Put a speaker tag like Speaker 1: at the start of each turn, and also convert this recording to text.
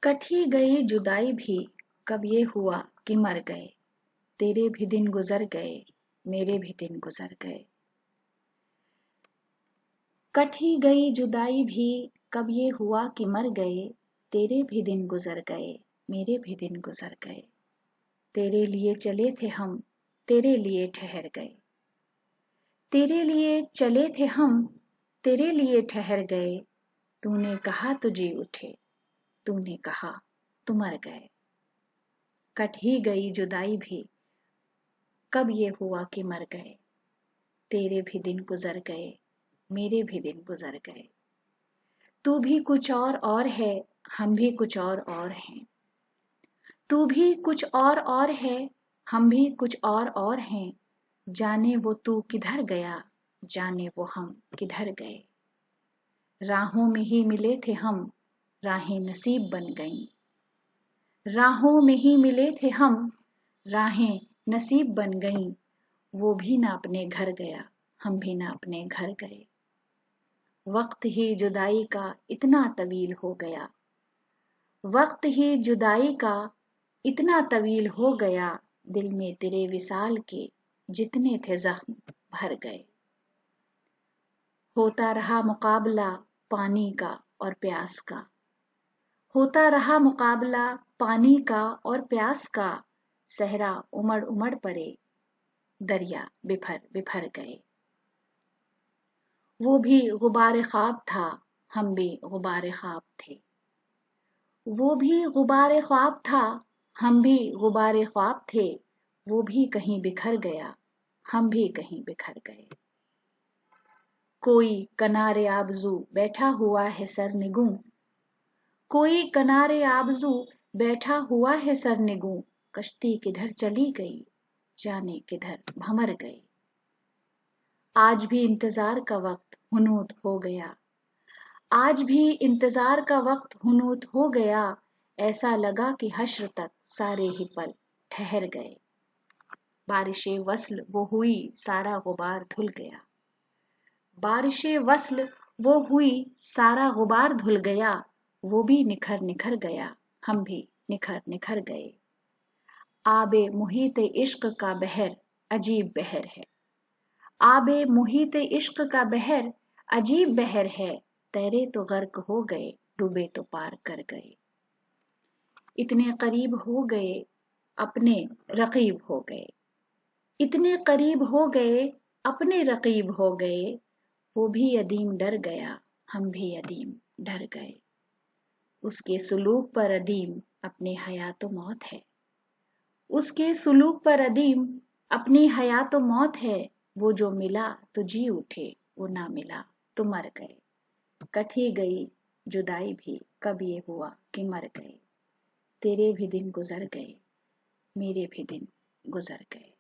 Speaker 1: कटी गई जुदाई भी कब ये हुआ कि मर गए, तेरे भी दिन गुजर गए मेरे भी दिन गुजर गए। कटी गई जुदाई भी कब ये हुआ कि मर गए, तेरे भी दिन गुजर गए मेरे भी दिन गुजर गए। तेरे लिए चले थे हम तेरे लिए ठहर गए, तेरे लिए चले थे हम तेरे लिए ठहर गए। तूने कहा तो जी उठे, तूने कहा तो मर गए। कट ही गई जुदाई भी कब ये हुआ कि मर गए, तेरे भी दिन गुजर गए मेरे भी दिन गुजर गए। तू भी कुछ और है हम भी कुछ और हैं, तू भी कुछ और है हम भी कुछ और हैं। जाने वो तू किधर गया जाने वो हम किधर गए। राहों में ही मिले थे हम राहें नसीब बन गईं, राहों में ही मिले थे हम राहें नसीब बन गईं। वो भी ना अपने घर गया हम भी ना अपने घर गए। वक्त ही जुदाई का इतना तवील हो गया, वक्त ही जुदाई का इतना तवील हो गया। दिल में तेरे विसाल के जितने थे जख्म भर गए। होता रहा मुकाबला पानी का और प्यास का, होता रहा मुकाबला पानी का और प्यास का। सहरा उमड़ उमड़ पड़े दरिया बिफर बिफर गए। वो भी गुबार ख्वाब था हम भी गुबार ख्वाब थे, वो भी गुबार ख्वाब था हम भी गुबार ख्वाब थे। वो भी कहीं बिखर गया हम भी कहीं बिखर गए। कोई किनारे आबजू बैठा हुआ है सरनिगूं, कोई किनारे आबजू बैठा हुआ है सरनिगूं। कश्ती किधर चली गई जाने किधर भंवर गए। आज भी इंतजार का वक्त हुनूत हो गया, आज भी इंतजार का वक्त हुनूत हो गया। ऐसा लगा कि हश्र तक सारे ही पल ठहर गए। बारिशे वस्ल वो हुई सारा गुबार धुल गया, बारिशे वस्ल वो हुई सारा गुबार धुल गया। वो भी निखर निखर गया हम भी निखर निखर गए। आबे मुहीत इश्क का बहर अजीब बहर है, आबे मुहीत इश्क का बहर अजीब बहर है। तैरे तो गर्क हो गए डूबे तो पार कर गए। इतने करीब हो गए अपने रकीब हो गए, इतने करीब हो गए अपने रकीब हो गए। वो भी अदीम डर गया हम भी अदीम डर गए। उसके सुलूक पर अदीम अपनी हयात मौत है, उसके सुलूक पर अदीम अपनी हयात मौत है। वो जो मिला तो जी उठे वो ना मिला तो मर गए। कटी गई जुदाई भी कब ये हुआ कि मर गए, तेरे भी दिन गुजर गए मेरे भी दिन गुजर गए।